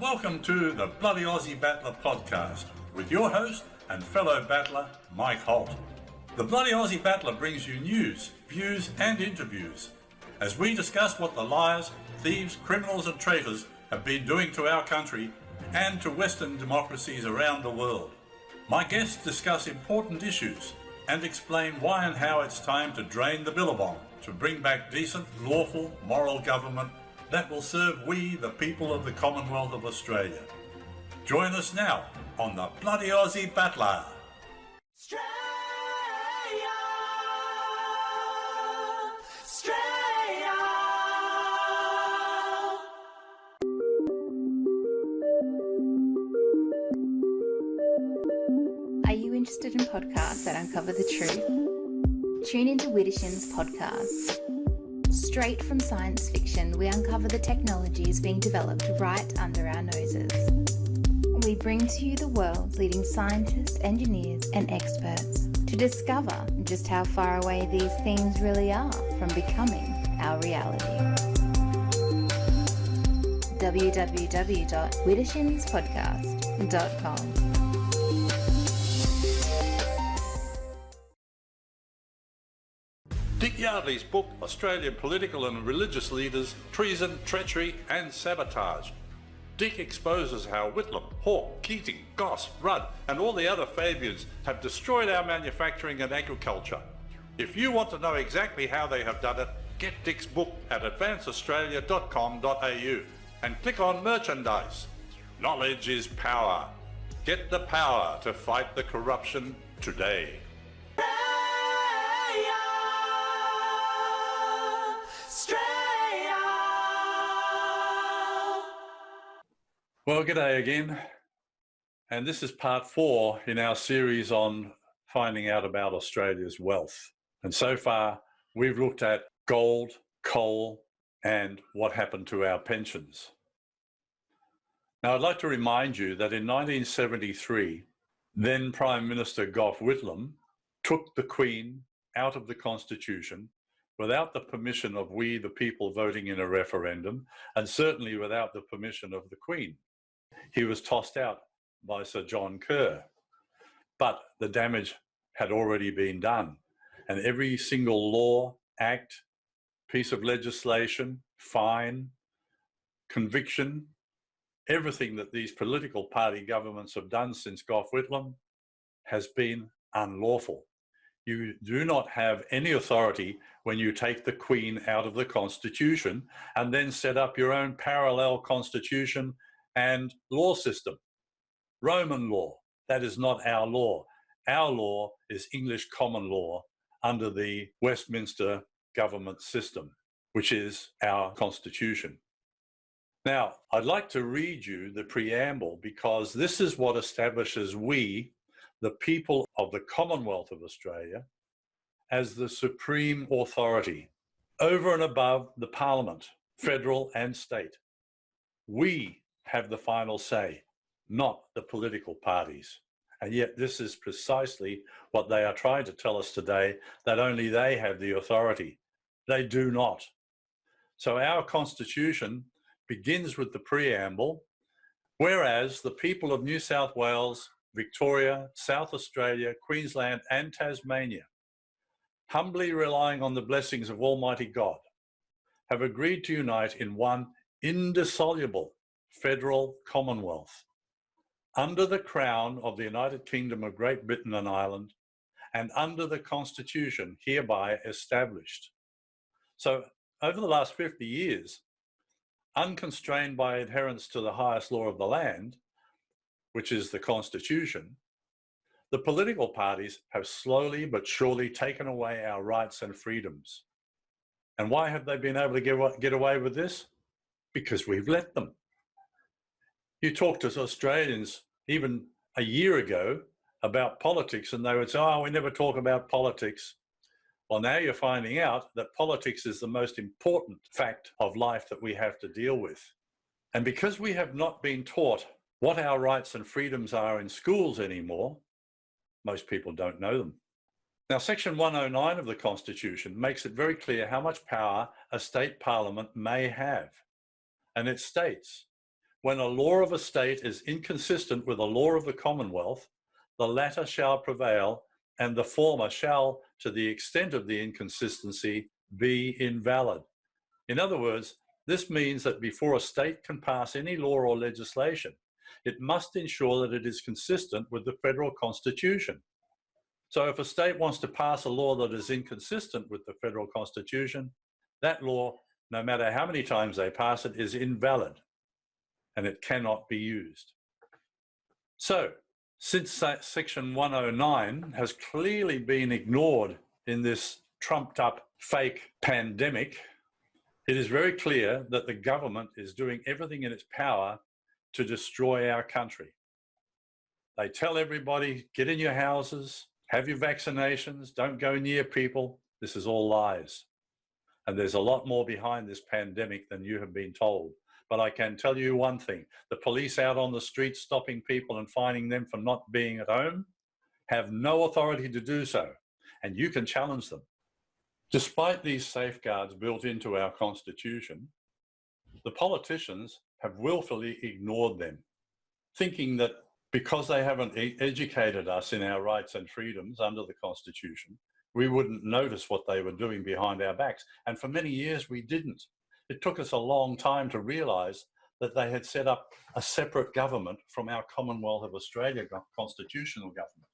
Welcome to the Bloody Aussie Battler podcast with your host and fellow battler, Mike Holt. The Bloody Aussie Battler brings you news, views and interviews as we discuss what the liars, thieves, criminals and traitors have been doing to our country and to Western democracies around the world. My guests discuss important issues and explain why and how it's time to drain the billabong to bring back decent, lawful, moral government that will serve we, the people of the Commonwealth of Australia. Join us now on the Bloody Aussie Battler. Are you interested in podcasts that uncover the truth? Tune into Widdershins Podcast. Straight from science fiction, we uncover the technologies being developed right under our noses. We bring to you the world's leading scientists, engineers and experts to discover just how far away these things really are from becoming our reality. www.widdershinspodcast.com. Dick Yardley's book, Australian Political and Religious Leaders, Treason, Treachery and Sabotage. Dick exposes how Whitlam, Hawke, Keating, Goss, Rudd and all the other Fabians have destroyed our manufacturing and agriculture. If you want to know exactly how they have done it, get Dick's book at advanceaustralia.com.au and click on merchandise. Knowledge is power. Get the power to fight the corruption today. Well, g'day again, and this is part 4 in our series on finding out about Australia's wealth. And so far, we've looked at gold, coal, and what happened to our pensions. Now, I'd like to remind you that in 1973, then Prime Minister Gough Whitlam took the Queen out of the Constitution without the permission of we, the people, voting in a referendum, and certainly without the permission of the Queen. He was tossed out by Sir John Kerr, but the damage had already been done. And every single law, act, piece of legislation, fine, conviction, everything that these political party governments have done since Gough Whitlam has been unlawful. You do not have any authority when you take the Queen out of the Constitution and then set up your own parallel constitution and law system. Roman law, that is not our law. Our law is English common law under the Westminster government system, which is our constitution. Now, I'd like to read you the preamble because this is what establishes we, the people of the Commonwealth of Australia, as the supreme authority over and above the Parliament, federal and state. We have the final say, not the political parties. And yet this is precisely what they are trying to tell us today, that only they have the authority. They do not. So our Constitution begins with the preamble, whereas the people of New South Wales, Victoria, South Australia, Queensland and Tasmania, humbly relying on the blessings of Almighty God, have agreed to unite in one indissoluble federal commonwealth under the crown of the United Kingdom of Great Britain and Ireland and under the Constitution hereby established. So over the last 50 years, unconstrained by adherence to the highest law of the land, which is the Constitution, the political parties have slowly but surely taken away our rights and freedoms. And why have they been able to get away with this? Because we've let them. You talk to Australians even a year ago about politics and they would say, oh, we never talk about politics. Well, now you're finding out that politics is the most important fact of life that we have to deal with. And because we have not been taught what our rights and freedoms are in schools anymore, most people don't know them. Now, Section 109 of the Constitution makes it very clear how much power a state parliament may have. And it states, when a law of a state is inconsistent with a law of the Commonwealth, the latter shall prevail, and the former shall, to the extent of the inconsistency, be invalid. In other words, this means that before a state can pass any law or legislation, it must ensure that it is consistent with the federal constitution. So if a state wants to pass a law that is inconsistent with the federal constitution, that law, no matter how many times they pass it, is invalid and it cannot be used. So, since Section 109 has clearly been ignored in this trumped up fake pandemic, it is very clear that the government is doing everything in its power to destroy our country. They tell everybody, get in your houses, have your vaccinations, don't go near people. This is all lies. And there's a lot more behind this pandemic than you have been told. But I can tell you one thing, the police out on the streets stopping people and fining them for not being at home have no authority to do so, and you can challenge them. Despite these safeguards built into our Constitution, the politicians have willfully ignored them, thinking that because they haven't educated us in our rights and freedoms under the Constitution, we wouldn't notice what they were doing behind our backs. And for many years, we didn't. It took us a long time to realise that they had set up a separate government from our Commonwealth of Australia constitutional government.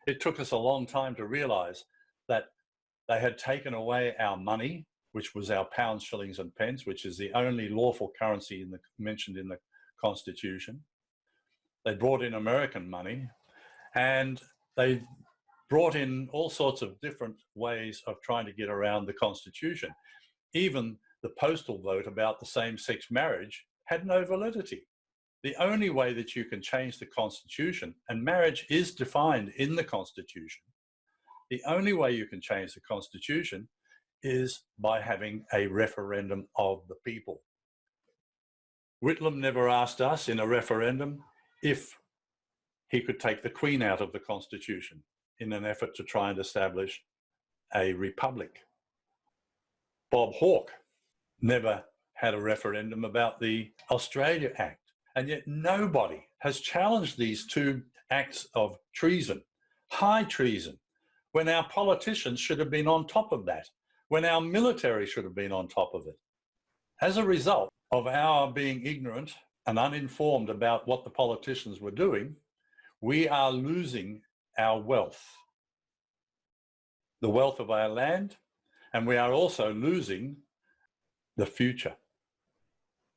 It took us a long time to realise that they had taken away our money, which was our pounds, shillings and pence, which is the only lawful currency mentioned in the Constitution. They brought in American money, and they brought in all sorts of different ways of trying to get around the Constitution. Even the postal vote about the same-sex marriage had no validity. The only way that you can change the Constitution, and marriage is defined in the Constitution, the only way you can change the Constitution is by having a referendum of the people. Whitlam never asked us in a referendum if he could take the Queen out of the Constitution in an effort to try and establish a republic. Bob Hawke never had a referendum about the Australia Act, and yet nobody has challenged these two acts of treason, high treason, when our politicians should have been on top of that, when our military should have been on top of it. As a result of our being ignorant and uninformed about what the politicians were doing, we are losing our wealth, the wealth of our land, and we are also losing the future.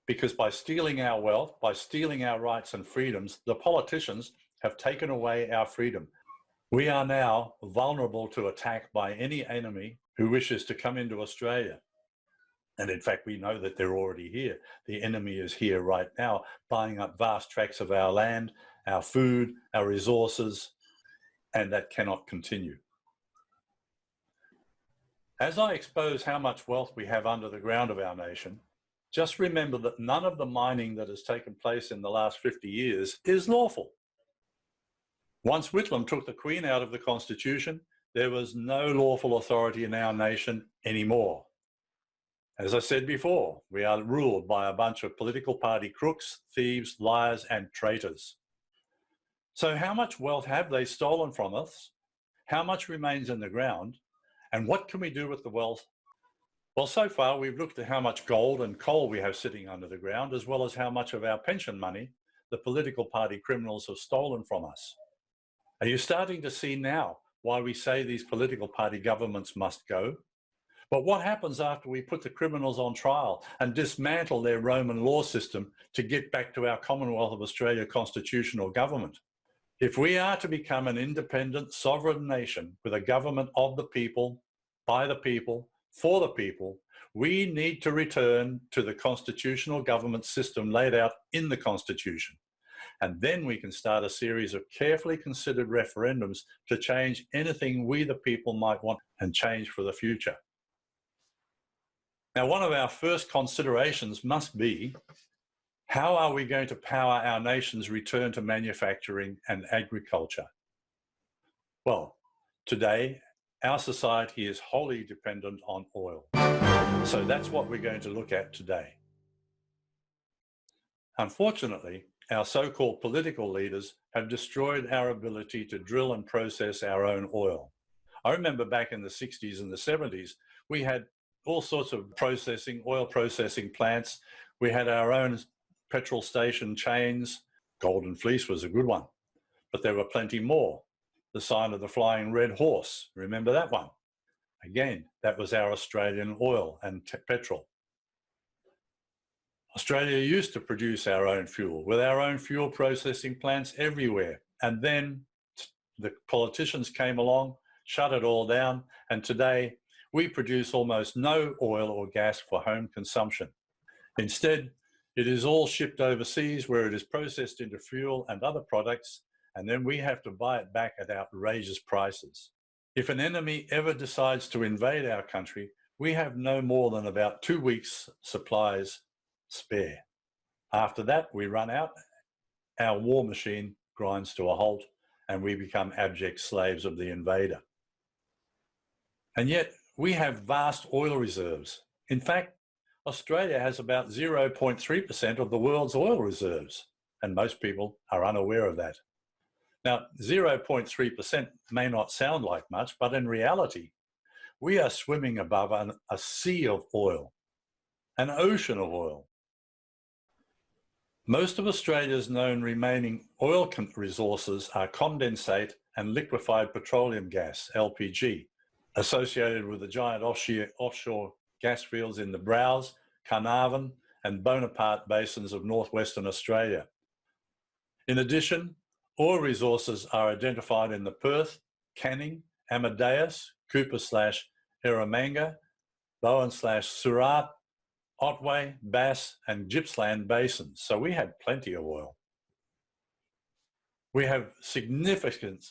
Because by stealing our wealth, by stealing our rights and freedoms, the politicians have taken away our freedom. We are now vulnerable to attack by any enemy who wishes to come into Australia. And in fact, we know that they're already here. The enemy is here right now, buying up vast tracts of our land, our food, our resources, and that cannot continue. As I expose how much wealth we have under the ground of our nation, just remember that none of the mining that has taken place in the last 50 years is lawful. Once Whitlam took the Queen out of the Constitution, there was no lawful authority in our nation anymore. As I said before, we are ruled by a bunch of political party crooks, thieves, liars, and traitors. So how much wealth have they stolen from us? How much remains in the ground? And what can we do with the wealth? Well, so far we've looked at how much gold and coal we have sitting under the ground, as well as how much of our pension money the political party criminals have stolen from us. Are you starting to see now why we say these political party governments must go? But what happens after we put the criminals on trial and dismantle their Roman law system to get back to our Commonwealth of Australia constitutional government? If we are to become an independent, sovereign nation with a government of the people, by the people, for the people, we need to return to the constitutional government system laid out in the Constitution. And then we can start a series of carefully considered referendums to change anything we, the people, might want and change for the future. Now, one of our first considerations must be, how are we going to power our nation's return to manufacturing and agriculture? Well, today, our society is wholly dependent on oil. So that's what we're going to look at today. Unfortunately, our so-called political leaders have destroyed our ability to drill and process our own oil. I remember back in the 60s and the 70s, we had all sorts of oil processing plants. We had our own petrol station chains. Golden Fleece was a good one, but there were plenty more. The sign of the flying red horse, remember that one? Again, that was our Australian oil and petrol. Australia used to produce our own fuel with our own fuel processing plants everywhere. And then the politicians came along, shut it all down. And today we produce almost no oil or gas for home consumption. Instead, it is all shipped overseas where it is processed into fuel and other products, and then we have to buy it back at outrageous prices. If an enemy ever decides to invade our country, we have no more than about 2 weeks' supplies spare. After that, we run out, our war machine grinds to a halt, and we become abject slaves of the invader. And yet, we have vast oil reserves. In fact, Australia has about 0.3% of the world's oil reserves, and most people are unaware of that. Now, 0.3% may not sound like much, but in reality, we are swimming above a sea of oil, an ocean of oil. Most of Australia's known remaining oil resources are condensate and liquefied petroleum gas, LPG, associated with the giant offshore gas fields in the Browse, Carnarvon and Bonaparte basins of northwestern Australia. In addition, oil resources are identified in the Perth, Canning, Amadeus, Cooper/Eromanga, Bowen/Surat, Otway, Bass and Gippsland basins. So we have plenty of oil. We have significant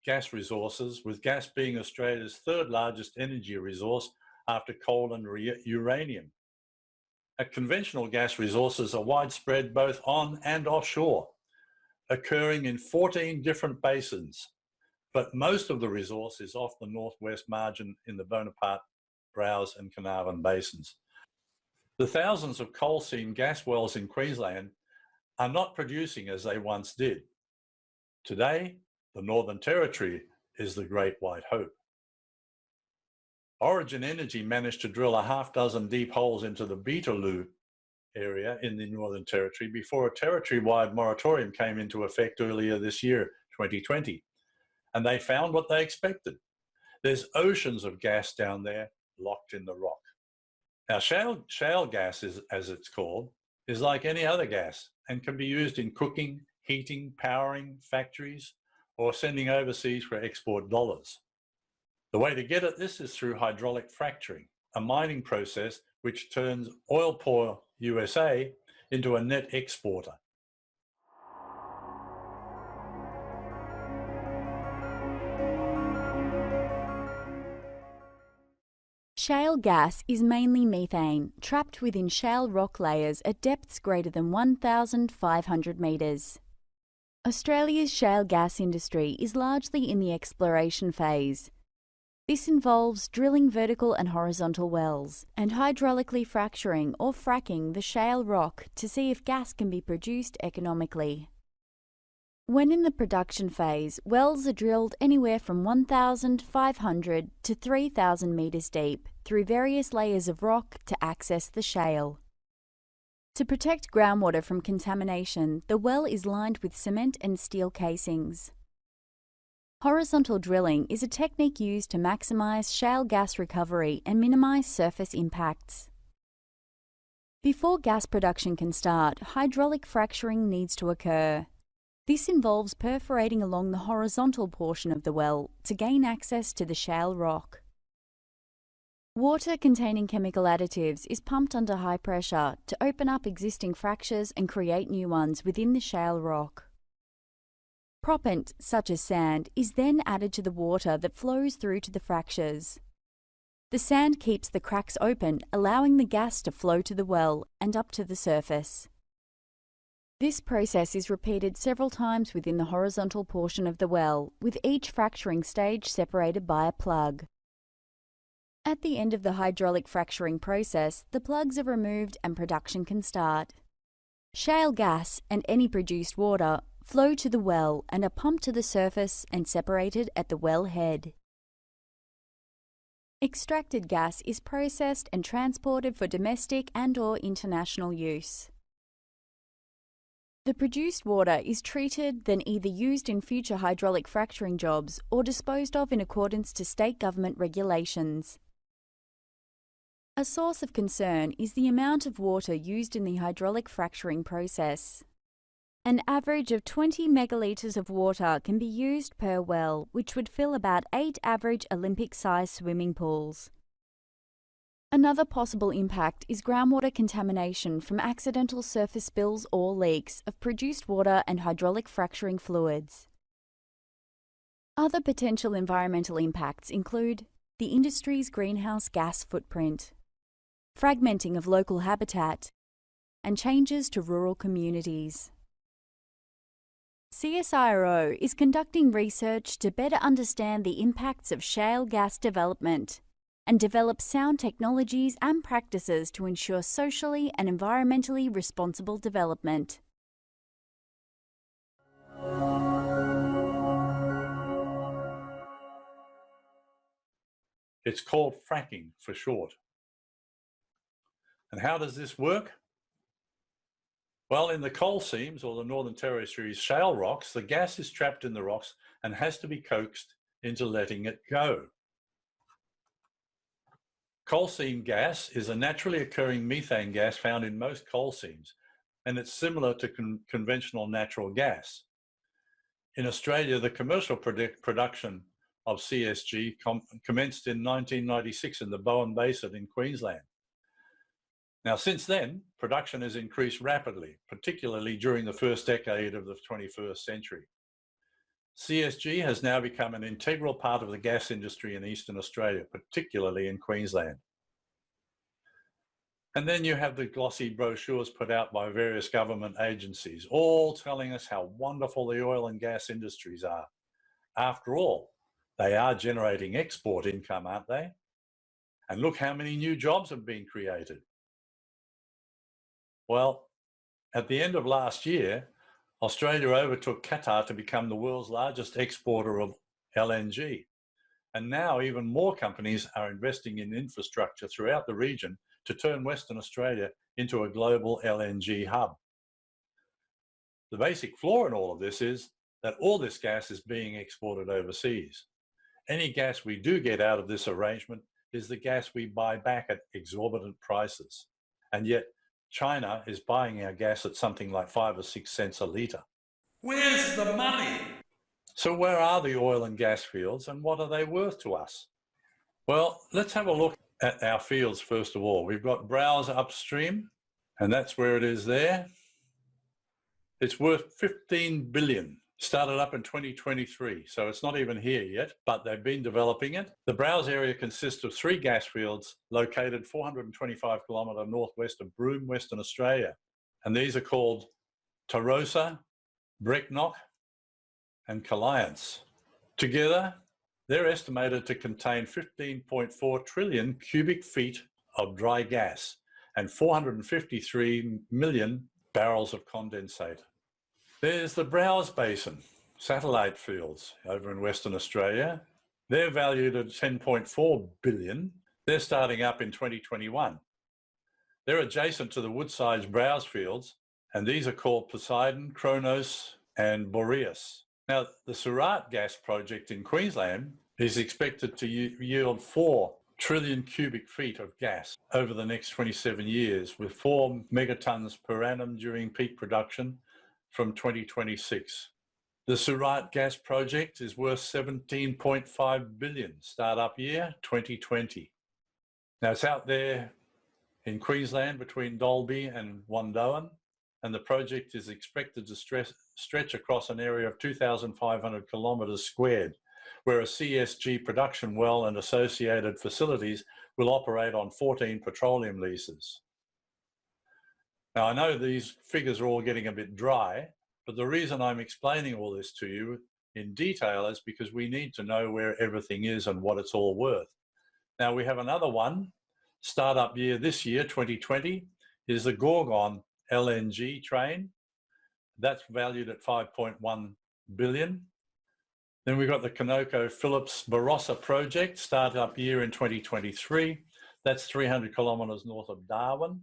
gas resources, with gas being Australia's third largest energy resource after coal and uranium. Conventional gas resources are widespread both on and offshore, occurring in 14 different basins, but most of the resource is off the northwest margin in the Bonaparte, Browse and Carnarvon basins. The thousands of coal seam gas wells in Queensland are not producing as they once did. Today, the Northern Territory is the great white hope. Origin Energy managed to drill a half dozen deep holes into the Beetaloo area in the Northern Territory before a territory-wide moratorium came into effect earlier this year, 2020. And they found what they expected. There's oceans of gas down there locked in the rock. Now, shale gas, as it's called, is like any other gas and can be used in cooking, heating, powering factories, or sending overseas for export dollars. The way to get at this is through hydraulic fracturing, a mining process which turns oil poor USA into a net exporter. Shale gas is mainly methane, trapped within shale rock layers at depths greater than 1,500 metres. Australia's shale gas industry is largely in the exploration phase. This involves drilling vertical and horizontal wells and hydraulically fracturing or fracking the shale rock to see if gas can be produced economically. When in the production phase, wells are drilled anywhere from 1,500 to 3,000 metres deep through various layers of rock to access the shale. To protect groundwater from contamination, the well is lined with cement and steel casings. Horizontal drilling is a technique used to maximise shale gas recovery and minimise surface impacts. Before gas production can start, hydraulic fracturing needs to occur. This involves perforating along the horizontal portion of the well to gain access to the shale rock. Water containing chemical additives is pumped under high pressure to open up existing fractures and create new ones within the shale rock. Proppant, such as sand, is then added to the water that flows through to the fractures. The sand keeps the cracks open, allowing the gas to flow to the well and up to the surface. This process is repeated several times within the horizontal portion of the well, with each fracturing stage separated by a plug. At the end of the hydraulic fracturing process, the plugs are removed and production can start. Shale gas and any produced water flow to the well and are pumped to the surface and separated at the well head. Extracted gas is processed and transported for domestic and/or international use. The produced water is treated, then either used in future hydraulic fracturing jobs or disposed of in accordance to state government regulations. A source of concern is the amount of water used in the hydraulic fracturing process. An average of 20 megalitres of water can be used per well, which would fill about 8 average Olympic-sized swimming pools. Another possible impact is groundwater contamination from accidental surface spills or leaks of produced water and hydraulic fracturing fluids. Other potential environmental impacts include the industry's greenhouse gas footprint, fragmenting of local habitat, and changes to rural communities. CSIRO is conducting research to better understand the impacts of shale gas development and develop sound technologies and practices to ensure socially and environmentally responsible development. It's called fracking for short. And how does this work? Well, in the coal seams or the Northern Territory's shale rocks, the gas is trapped in the rocks and has to be coaxed into letting it go. Coal seam gas is a naturally occurring methane gas found in most coal seams, and it's similar to conventional natural gas. In Australia, the commercial production of CSG commenced in 1996 in the Bowen Basin in Queensland. Now, since then, production has increased rapidly, particularly during the first decade of the 21st century. CSG has now become an integral part of the gas industry in Eastern Australia, particularly in Queensland. And then you have the glossy brochures put out by various government agencies, all telling us how wonderful the oil and gas industries are. After all, they are generating export income, aren't they? And look how many new jobs have been created. Well, at the end of last year, Australia overtook Qatar to become the world's largest exporter of LNG. And now even more companies are investing in infrastructure throughout the region to turn Western Australia into a global LNG hub. The basic flaw in all of this is that all this gas is being exported overseas. Any gas we do get out of this arrangement is the gas we buy back at exorbitant prices. And yet China is buying our gas at something like 5 or 6 cents a litre. Where's the money? So where are the oil and gas fields and what are they worth to us? Well, let's have a look at our fields first of all. We've got Browse upstream, and that's where it is there. It's worth 15 billion. Started up in 2023, so it's not even here yet, but they've been developing it. The Browse area consists of 3 gas fields located 425 kilometre northwest of Broome, Western Australia. And these are called Tarosa, Brecknock and Caliance. Together, they're estimated to contain 15.4 trillion cubic feet of dry gas and 453 million barrels of condensate. There's the Browse Basin, satellite fields over in Western Australia. They're valued at 10.4 billion. They're starting up in 2021. They're adjacent to the Woodside's Browse fields, and these are called Poseidon, Kronos, and Boreas. Now, the Surat gas project in Queensland is expected to yield 4 trillion cubic feet of gas over the next 27 years, with 4 megatons per annum during peak production from 2026. The Surat gas project is worth 17.5 billion, startup year 2020. Now it's out there in Queensland between Dalby and Wandoan, and the project is expected to stretch across an area of 2,500 kilometres squared, where a CSG production well and associated facilities will operate on 14 petroleum leases. Now, I know these figures are all getting a bit dry, but the reason I'm explaining all this to you in detail is because we need to know where everything is and what it's all worth. Now, we have another one, startup year this year, 2020, is the Gorgon LNG train. That's valued at 5.1 billion. Then we've got the ConocoPhillips Barossa project, startup year in 2023. That's 300 kilometres north of Darwin.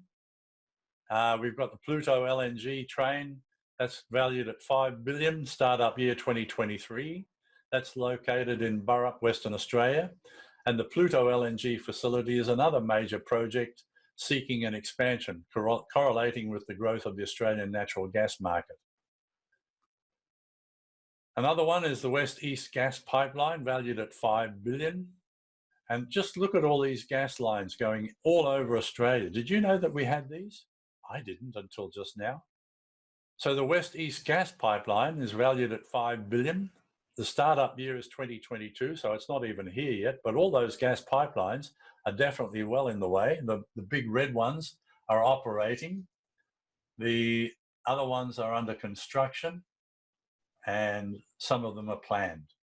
We've got the Pluto LNG train. That's valued at 5 billion, startup year 2023. That's located in Burrup, Western Australia. And the Pluto LNG facility is another major project seeking an expansion, correlating with the growth of the Australian natural gas market. Another one is the West East Gas Pipeline, valued at 5 billion. And just look at all these gas lines going all over Australia. Did you know that we had these? I didn't until just now. So the West East Gas Pipeline is valued at 5 billion. The startup year is 2022, so it's not even here yet, but all those gas pipelines are definitely well in the way. The big red ones are operating. The other ones are under construction, and some of them are planned,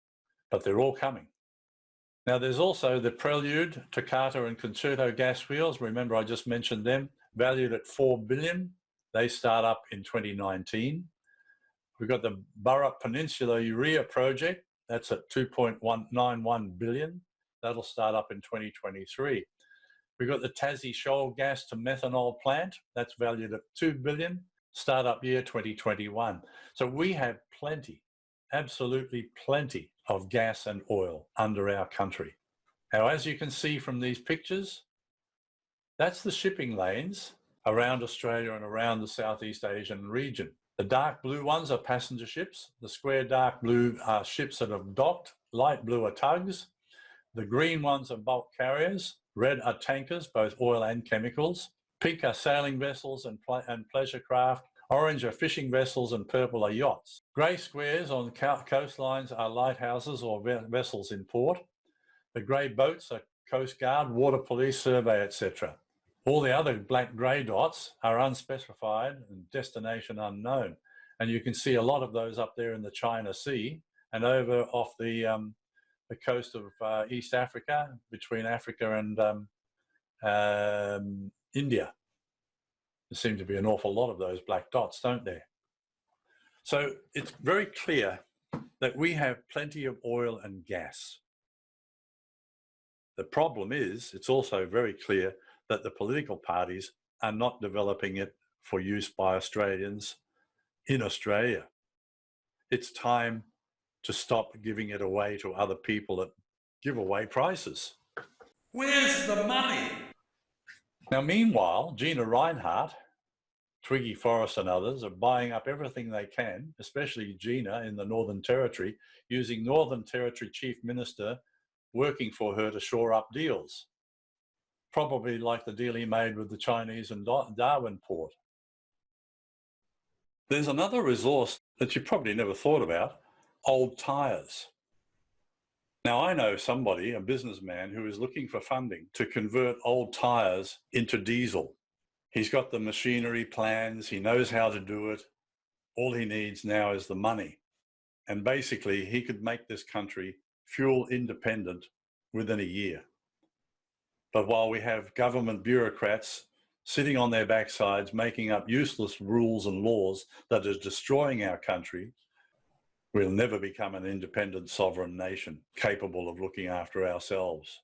but they're all coming. Now, there's also the Prelude, Takata and Concerto gas fields. Remember, I just mentioned them, valued at 4 billion. They start up in 2019. We've got the Burrup Peninsula Urea project. That's at 2.191 billion. That'll start up in 2023. We've got the Tassie Shoal gas to methanol plant. That's valued at 2 billion. Startup year 2021. So we have plenty, absolutely plenty of gas and oil under our country. Now, as you can see from these pictures, that's the shipping lanes around Australia and around the Southeast Asian region. The dark blue ones are passenger ships. The square dark blue are ships that have docked. Light blue are tugs. The green ones are bulk carriers. Red are tankers, both oil and chemicals. Pink are sailing vessels and pleasure craft. Orange are fishing vessels and purple are yachts. Grey squares on coastlines are lighthouses or vessels in port. The grey boats are Coast Guard, Water Police, Survey, etc. All the other black grey dots are unspecified and destination unknown. And you can see a lot of those up there in the China Sea and over off the coast of East Africa, between Africa and India. There seem to be an awful lot of those black dots, don't there? So it's very clear that we have plenty of oil and gas. The problem is, it's also very clear that the political parties are not developing it for use by Australians in Australia. It's time to stop giving it away to other people at giveaway prices. Where's the money? Now, meanwhile, Gina Rinehart, Twiggy Forrest and others are buying up everything they can, especially Gina in the Northern Territory, using Northern Territory Chief Minister working for her to shore up deals. Probably like the deal he made with the Chinese and Darwin port. There's another resource that you probably never thought about, old tyres. Now, I know somebody, a businessman, who is looking for funding to convert old tyres into diesel. He's got the machinery plans, he knows how to do it. All he needs now is the money. And basically, he could make this country fuel independent within a year. But while we have government bureaucrats sitting on their backsides, making up useless rules and laws that are destroying our country, we'll never become an independent sovereign nation capable of looking after ourselves.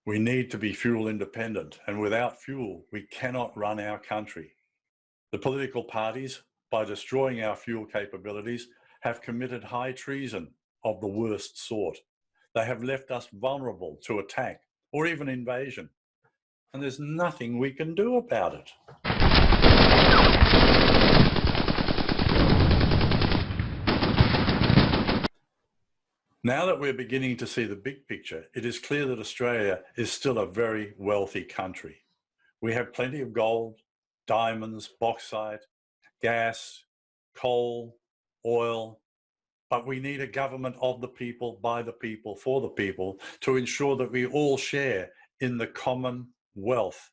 We need to be fuel independent, and without fuel, we cannot run our country. The political parties, by destroying our fuel capabilities, have committed high treason of the worst sort. They have left us vulnerable to attack or even invasion, and there's nothing we can do about it. Now that we're beginning to see the big picture, it is clear that Australia is still a very wealthy country. We have plenty of gold, diamonds, bauxite, gas, coal, oil, but we need a government of the people, by the people, for the people, to ensure that we all share in the common wealth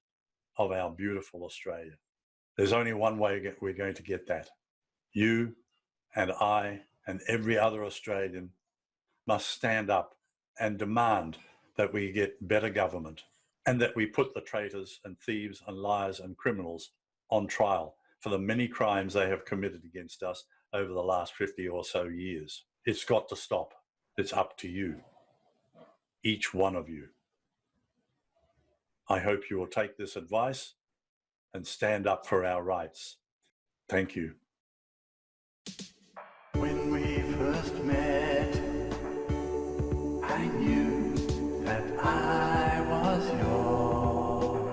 of our beautiful Australia. There's only one way we're going to get that. You and I and every other Australian must stand up and demand that we get better government and that we put the traitors and thieves and liars and criminals on trial for the many crimes they have committed against us over the last 50 or so years. It's got to stop. It's up to you, each one of you. I hope you will take this advice and stand up for our rights. Thank you. When we first met, I knew that I was yours.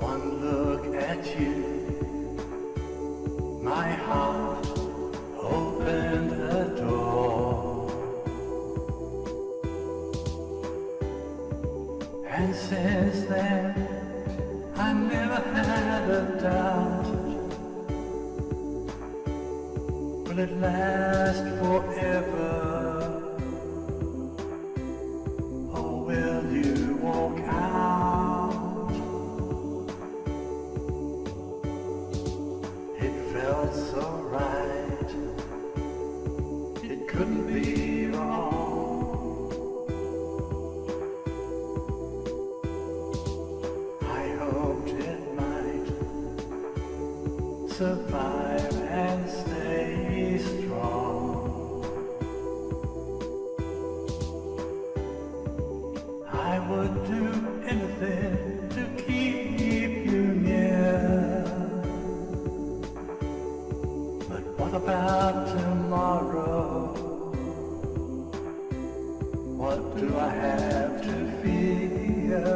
One look at you, my heart opened a door. And since then, I never had a doubt. Will it last forever? Or will you walk out? It felt so right. It couldn't be wrong. I hoped it might survive and stay strong. I would do anything to keep you near. But what about tomorrow? What do I have to fear?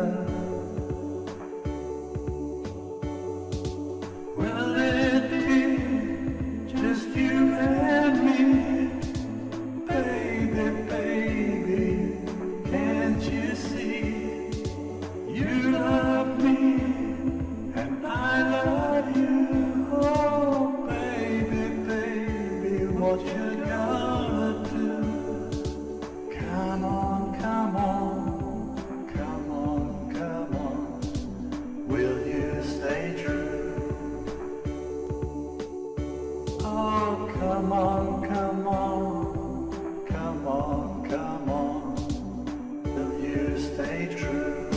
Will it be just you and me? Baby, baby, can't you see? You love me and I love you. Oh, baby, baby, what you gonna do? Come on, come on, come on, come on. Will you stay true? Oh, come on, come on, come on, come on. Will you stay true?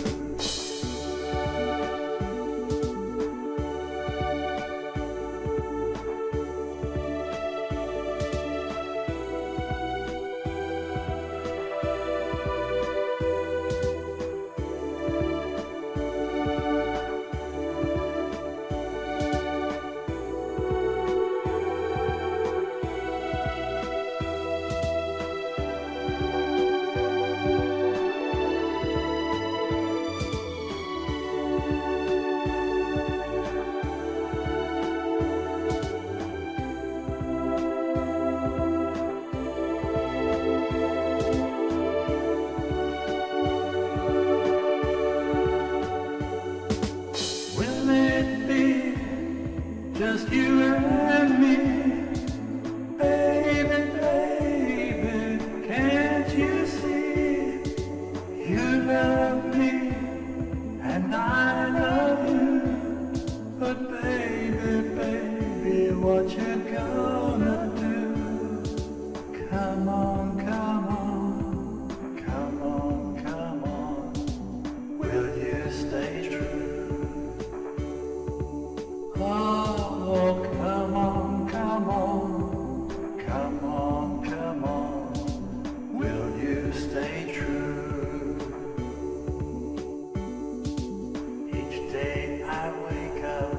Will it be just you and me? Baby, baby, can't you see? You love me and I love you. But baby, baby, what you gonna do? Come on, come on, come on, come on. Will you stay true? Oh, come on, come on, come on, come on. Will you stay true? Each day I wake up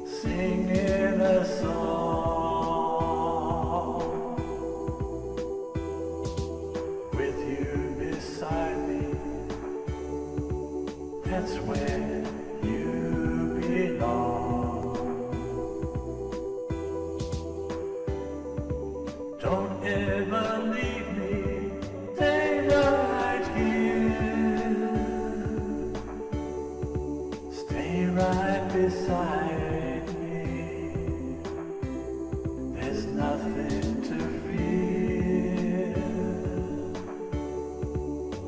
singing a song with you beside me. That's where you belong. Don't ever leave me, stay right here. Stay right beside me. There's nothing to fear.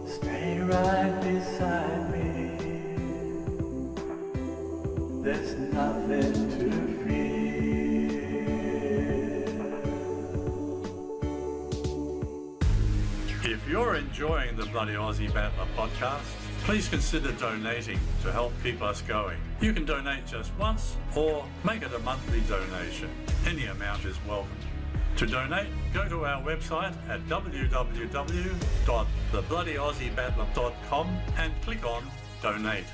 Stay right beside me. There's nothing to fear. If you're enjoying the Bloody Aussie Battler podcast, please consider donating to help keep us going. You can donate just once or make it a monthly donation. Any amount is welcome. To donate, go to our website at www.thebloodyauziebattler.com and click on Donate.